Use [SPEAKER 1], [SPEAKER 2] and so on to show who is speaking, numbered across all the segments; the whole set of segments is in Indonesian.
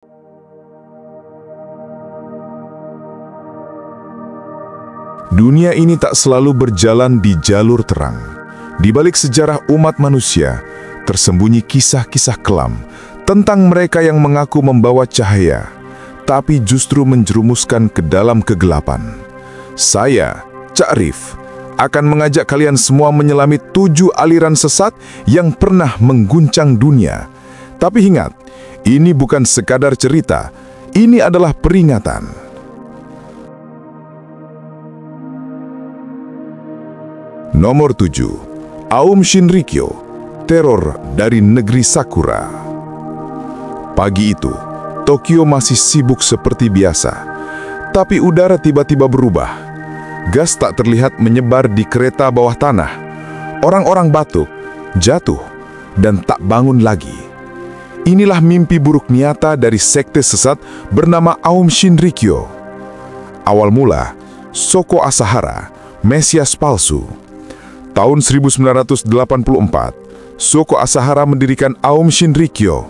[SPEAKER 1] Dunia ini tak selalu berjalan di jalur terang. Di balik sejarah umat manusia, tersembunyi kisah-kisah kelam tentang mereka yang mengaku membawa cahaya, tapi justru menjerumuskan ke dalam kegelapan. Saya, Cak Rif, akan mengajak kalian semua menyelami 7 aliran sesat yang pernah mengguncang dunia. Tapi ingat, ini bukan sekadar cerita, ini adalah peringatan. Nomor 7. Aum Shinrikyo, teror dari negeri Sakura. Pagi itu, Tokyo masih sibuk seperti biasa. Tapi udara tiba-tiba berubah. Gas tak terlihat menyebar di kereta bawah tanah. Orang-orang batuk, jatuh, dan tak bangun lagi. Inilah mimpi buruk nyata dari sekte sesat bernama Aum Shinrikyo. Awal mula, Shoko Asahara, Mesias palsu. Tahun 1984, Shoko Asahara mendirikan Aum Shinrikyo.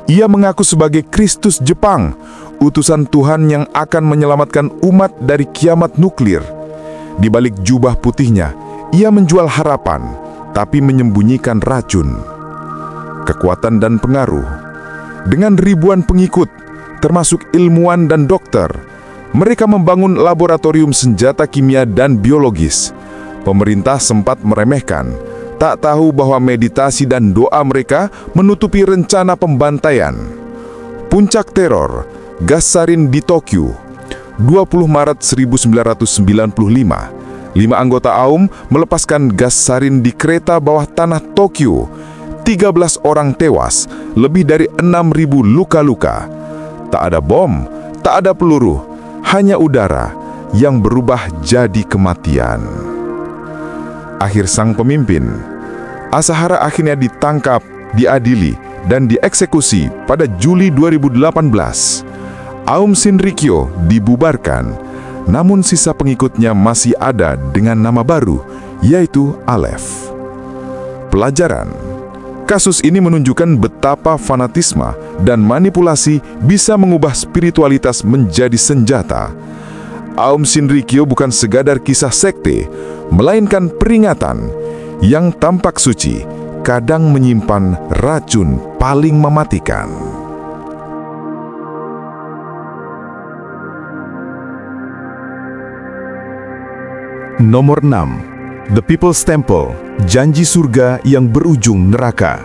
[SPEAKER 1] Ia mengaku sebagai Kristus Jepang, utusan Tuhan yang akan menyelamatkan umat dari kiamat nuklir. Di balik jubah putihnya, ia menjual harapan, tapi menyembunyikan racun. Kekuatan dan pengaruh. Dengan ribuan pengikut, termasuk ilmuwan dan dokter, mereka membangun laboratorium senjata kimia dan biologis. Pemerintah sempat meremehkan, tak tahu bahwa meditasi dan doa mereka menutupi rencana pembantaian. Puncak teror, gas sarin di Tokyo. 20 Maret 1995, 5 anggota Aum melepaskan gas sarin di kereta bawah tanah Tokyo. 13 orang tewas, lebih dari 6.000 luka-luka. Tak ada bom, tak ada peluru, hanya udara yang berubah jadi kematian. Akhir sang pemimpin, Asahara akhirnya ditangkap, diadili, dan dieksekusi pada Juli 2018. Aum Shinrikyo dibubarkan, namun sisa pengikutnya masih ada dengan nama baru, yaitu Aleph. Pelajaran. Kasus ini menunjukkan betapa fanatisme dan manipulasi bisa mengubah spiritualitas menjadi senjata. Aum Shinrikyo bukan sekadar kisah sekte, melainkan peringatan yang tampak suci, kadang menyimpan racun paling mematikan. Nomor 6. The People's Temple, janji surga yang berujung neraka.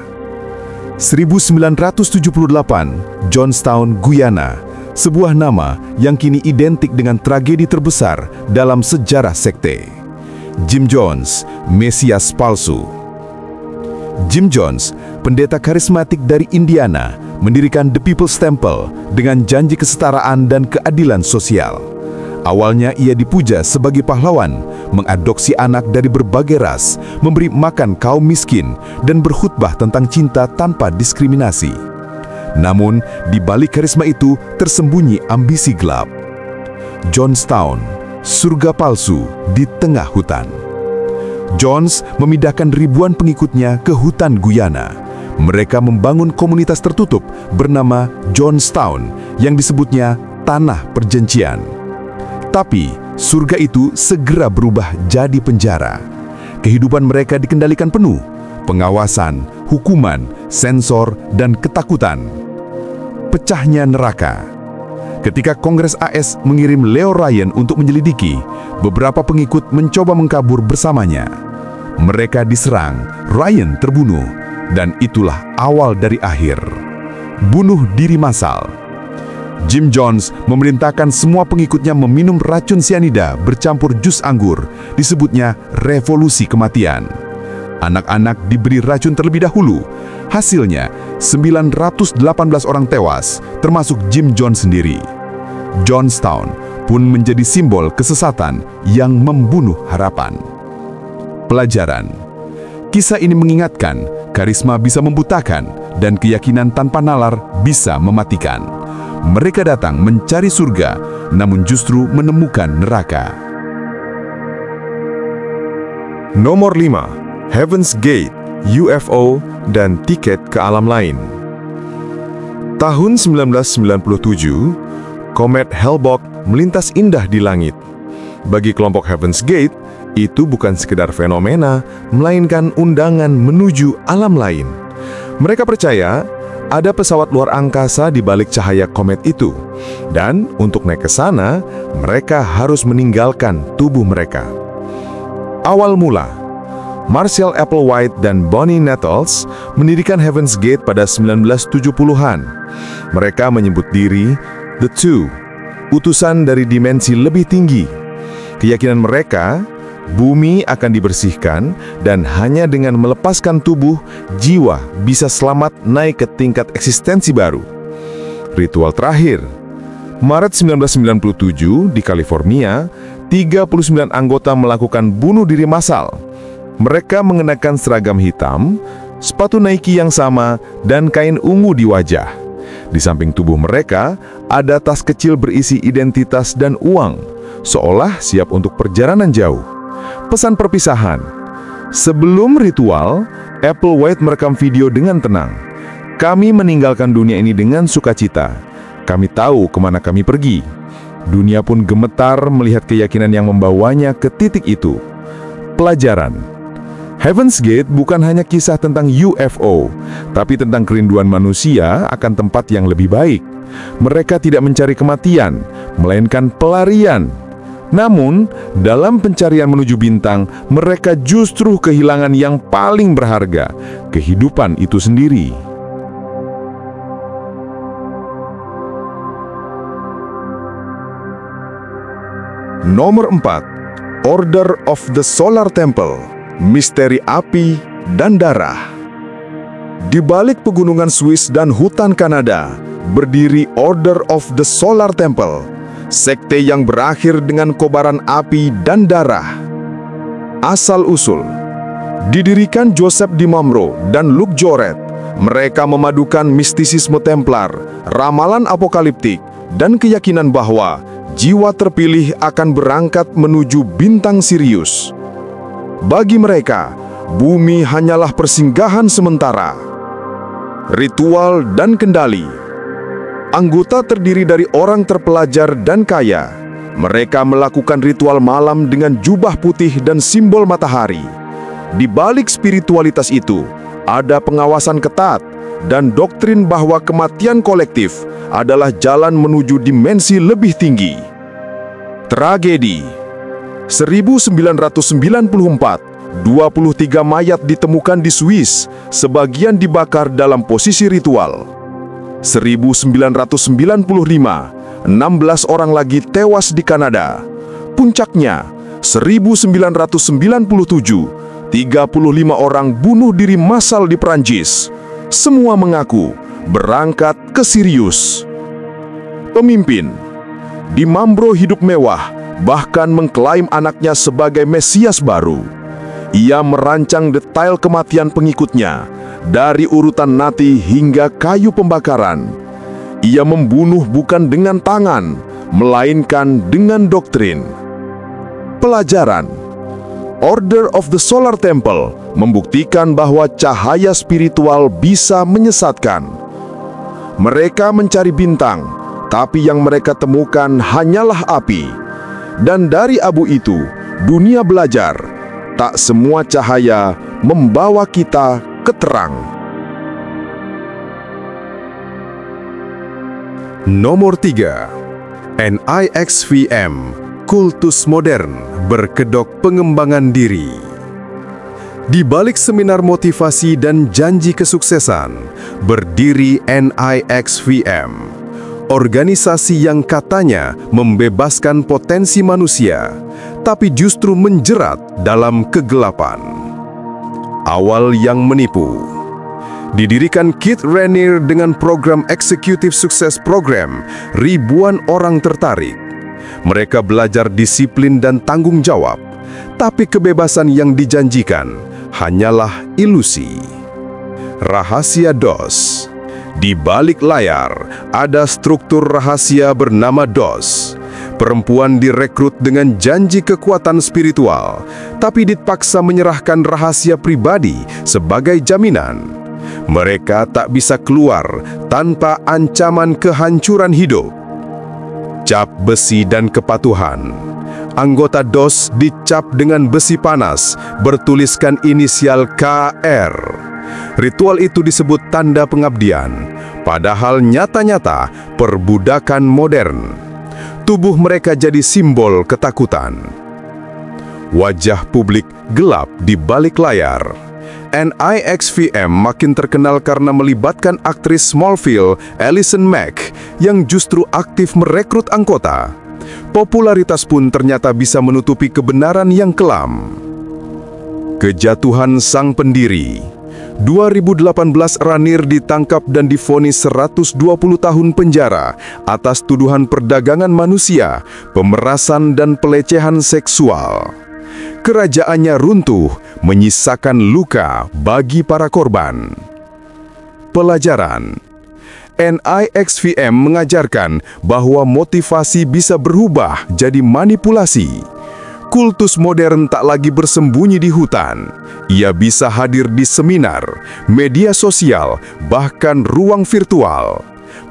[SPEAKER 1] 1978, Johnstown, Guyana, sebuah nama yang kini identik dengan tragedi terbesar dalam sejarah sekte. Jim Jones, Mesias palsu. Jim Jones, pendeta karismatik dari Indiana, mendirikan The People's Temple dengan janji kesetaraan dan keadilan sosial. Awalnya ia dipuja sebagai pahlawan, mengadopsi anak dari berbagai ras, memberi makan kaum miskin, dan berkhutbah tentang cinta tanpa diskriminasi. Namun, di balik karisma itu tersembunyi ambisi gelap. Johnstown, surga palsu di tengah hutan. Jones memindahkan ribuan pengikutnya ke hutan Guyana. Mereka membangun komunitas tertutup bernama Johnstown yang disebutnya Tanah Perjanjian. Tapi, surga itu segera berubah jadi penjara. Kehidupan mereka dikendalikan penuh, pengawasan, hukuman, sensor, dan ketakutan. Pecahnya neraka. Ketika Kongres AS mengirim Leo Ryan untuk menyelidiki, beberapa pengikut mencoba mengkabur bersamanya. Mereka diserang, Ryan terbunuh, dan itulah awal dari akhir. Bunuh diri massal. Jim Jones memerintahkan semua pengikutnya meminum racun sianida bercampur jus anggur, disebutnya revolusi kematian. Anak-anak diberi racun terlebih dahulu. Hasilnya, 918 orang tewas, termasuk Jim Jones sendiri. Johnstown pun menjadi simbol kesesatan yang membunuh harapan. Pelajaran. Kisah ini mengingatkan, karisma bisa membutakan, dan keyakinan tanpa nalar bisa mematikan. Mereka datang mencari surga, namun justru menemukan neraka.
[SPEAKER 2] Nomor 5. Heaven's Gate, UFO, dan tiket ke alam lain. Tahun 1997, komet Hale-Bopp melintas indah di langit. Bagi kelompok Heaven's Gate, itu bukan sekedar fenomena, melainkan undangan menuju alam lain. Mereka percaya ada pesawat luar angkasa di balik cahaya komet itu, dan untuk naik ke sana, mereka harus meninggalkan tubuh mereka. Awal mula, Marshall Applewhite dan Bonnie Nettles mendirikan Heaven's Gate pada 1970-an. Mereka menyebut diri The Two, utusan dari dimensi lebih tinggi. Keyakinan mereka, bumi akan dibersihkan dan hanya dengan melepaskan tubuh, jiwa bisa selamat naik ke tingkat eksistensi baru. Ritual terakhir, Maret 1997 di California, 39 anggota melakukan bunuh diri massal. Mereka mengenakan seragam hitam, sepatu Nike yang sama, dan kain ungu di wajah. Di samping tubuh mereka, ada tas kecil berisi identitas dan uang, seolah siap untuk perjalanan jauh. Pesan perpisahan. Sebelum ritual, Applewhite merekam video dengan tenang. Kami meninggalkan dunia ini dengan sukacita. Kami tahu kemana kami pergi. Dunia pun gemetar melihat keyakinan yang membawanya ke titik itu. Pelajaran. Heaven's Gate bukan hanya kisah tentang UFO, tapi tentang kerinduan manusia akan tempat yang lebih baik. Mereka tidak mencari kematian, melainkan pelarian. Namun, dalam pencarian menuju bintang, mereka justru kehilangan yang paling berharga, kehidupan itu sendiri.
[SPEAKER 1] Nomor 4. Order of the Solar Temple, misteri api dan darah. Di balik pegunungan Swiss dan hutan Kanada, berdiri Order of the Solar Temple, sekte yang berakhir dengan kobaran api dan darah. Asal-usul, didirikan Joseph DiMambro dan Luke Joret, mereka memadukan mistisisme Templar, ramalan apokaliptik, dan keyakinan bahwa jiwa terpilih akan berangkat menuju bintang Sirius. Bagi mereka, bumi hanyalah persinggahan sementara. Ritual dan kendali. Anggota terdiri dari orang terpelajar dan kaya. Mereka melakukan ritual malam dengan jubah putih dan simbol matahari. Di balik spiritualitas itu, ada pengawasan ketat dan doktrin bahwa kematian kolektif adalah jalan menuju dimensi lebih tinggi. Tragedi. 1994, 23 mayat ditemukan di Swiss, sebagian dibakar dalam posisi ritual. 1995, 16 orang lagi tewas di Kanada. Puncaknya, 1997, 35 orang bunuh diri massal di Prancis. Semua mengaku berangkat ke Sirius. Pemimpin. DiMambro hidup mewah, bahkan mengklaim anaknya sebagai Mesias baru. Ia merancang detail kematian pengikutnya, dari urutan nati hingga kayu pembakaran. Ia membunuh bukan dengan tangan, melainkan dengan doktrin. Pelajaran. Order of the Solar Temple membuktikan bahwa cahaya spiritual bisa menyesatkan. Mereka mencari bintang, tapi yang mereka temukan hanyalah api. Dan dari abu itu, dunia belajar, tak semua cahaya membawa kita ke terang.
[SPEAKER 2] Nomor 3. NIXVM, kultus modern berkedok pengembangan diri. Di balik seminar motivasi dan janji kesuksesan, berdiri NIXVM. Organisasi yang katanya membebaskan potensi manusia, tapi justru menjerat dalam kegelapan. Awal yang menipu. Didirikan Keith Raniere dengan program Executive Success Program, ribuan orang tertarik. Mereka belajar disiplin dan tanggung jawab, tapi kebebasan yang dijanjikan hanyalah ilusi. Rahasia DOS. Di balik layar, ada struktur rahasia bernama DOS. Perempuan direkrut dengan janji kekuatan spiritual, tapi dipaksa menyerahkan rahasia pribadi sebagai jaminan. Mereka tak bisa keluar tanpa ancaman kehancuran hidup. Cap besi dan kepatuhan. Anggota DOS dicap dengan besi panas, bertuliskan inisial KR. Ritual itu disebut tanda pengabdian, padahal nyata-nyata perbudakan modern. Tubuh mereka jadi simbol ketakutan. Wajah publik gelap di balik layar. NIXVM makin terkenal karena melibatkan aktris Smallville, Allison Mack, yang justru aktif merekrut anggota. Popularitas pun ternyata bisa menutupi kebenaran yang kelam. Kejatuhan sang pendiri. 2018 Ranir ditangkap dan divonis 120 tahun penjara atas tuduhan perdagangan manusia, pemerasan dan pelecehan seksual. Kerajaannya runtuh, menyisakan luka bagi para korban. Pelajaran. NIXVM mengajarkan bahwa motivasi bisa berubah jadi manipulasi. Kultus modern tak lagi bersembunyi di hutan. Ia bisa hadir di seminar, media sosial, bahkan ruang virtual.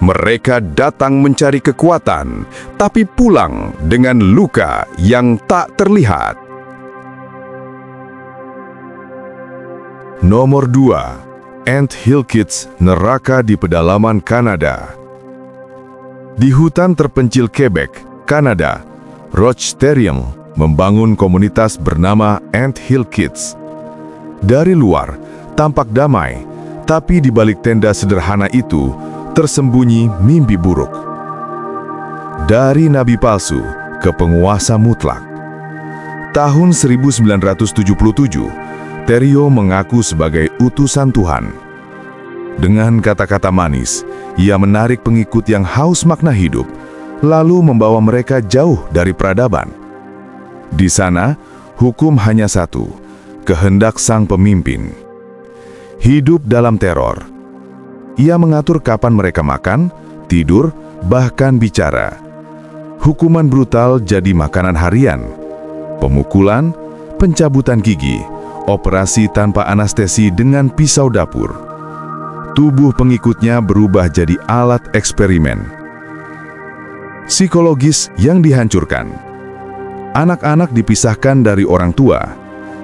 [SPEAKER 2] Mereka datang mencari kekuatan, tapi pulang dengan luka yang tak terlihat. Nomor 2. Ant Hill Kids, neraka di pedalaman Kanada. Di hutan terpencil Quebec, Kanada, Roch Thériault membangun komunitas bernama Ant Hill Kids. Dari luar, tampak damai, tapi di balik tenda sederhana itu, tersembunyi mimpi buruk. Dari nabi palsu ke penguasa mutlak. Tahun 1977, Thériault mengaku sebagai utusan Tuhan. Dengan kata-kata manis, ia menarik pengikut yang haus makna hidup, lalu membawa mereka jauh dari peradaban. Di sana, hukum hanya satu, kehendak sang pemimpin. Hidup dalam teror. Ia mengatur kapan mereka makan, tidur, bahkan bicara. Hukuman brutal jadi makanan harian. Pemukulan, pencabutan gigi, operasi tanpa anestesi dengan pisau dapur. Tubuh pengikutnya berubah jadi alat eksperimen. Psikologis yang dihancurkan. Anak-anak dipisahkan dari orang tua,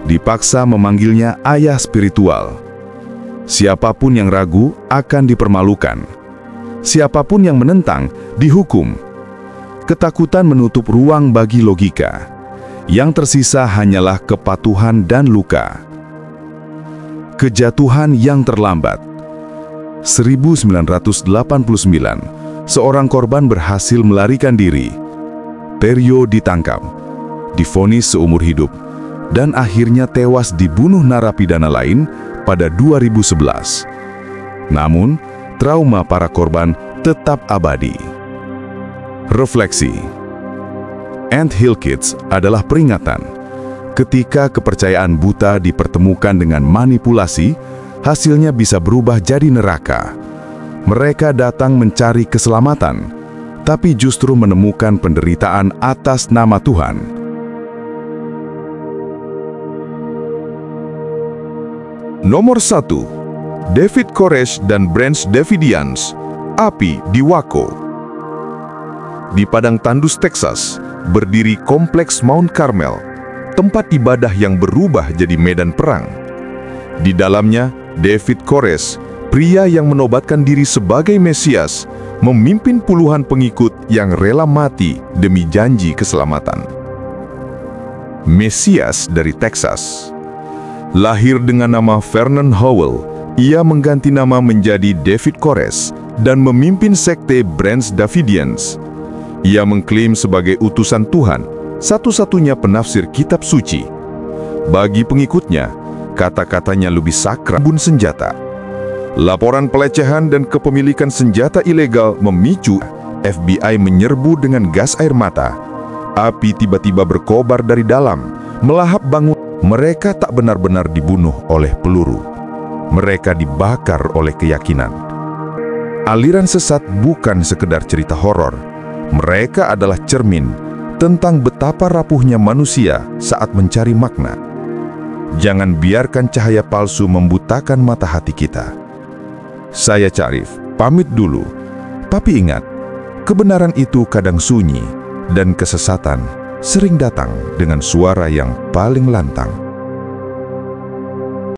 [SPEAKER 2] dipaksa memanggilnya ayah spiritual. Siapapun yang ragu akan dipermalukan. Siapapun yang menentang dihukum. Ketakutan menutup ruang bagi logika. Yang tersisa hanyalah kepatuhan dan luka. Kejatuhan yang terlambat. 1989, seorang korban berhasil melarikan diri. Thériault ditangkap, divonis seumur hidup, dan akhirnya tewas dibunuh narapidana lain pada 2011. Namun, trauma para korban tetap abadi. Refleksi. Ant Hill Kids adalah peringatan. Ketika kepercayaan buta dipertemukan dengan manipulasi, hasilnya bisa berubah jadi neraka. Mereka datang mencari keselamatan, tapi justru menemukan penderitaan atas nama Tuhan. Nomor 1. David Koresh dan Branch Davidians, Api di Waco. Di padang tandus Texas, berdiri kompleks Mount Carmel, tempat ibadah yang berubah jadi medan perang. Di dalamnya, David Koresh, pria yang menobatkan diri sebagai Mesias, memimpin puluhan pengikut yang rela mati demi janji keselamatan. Mesias dari Texas. Lahir dengan nama Vernon Howell, ia mengganti nama menjadi David Koresh dan memimpin sekte Branch Davidians. Ia mengklaim sebagai utusan Tuhan, satu-satunya penafsir kitab suci. Bagi pengikutnya, kata-katanya lebih sakral bun senjata. Laporan pelecehan dan kepemilikan senjata ilegal memicu FBI menyerbu dengan gas air mata. Api tiba-tiba berkobar dari dalam, melahap bangun. Mereka tak benar-benar dibunuh oleh peluru. Mereka dibakar oleh keyakinan. Aliran sesat bukan sekedar cerita horor. Mereka adalah cermin tentang betapa rapuhnya manusia saat mencari makna. Jangan biarkan cahaya palsu membutakan mata hati kita.
[SPEAKER 1] Saya Charif, pamit dulu. Tapi ingat, kebenaran itu kadang sunyi dan kesesatan sering datang dengan suara yang paling lantang.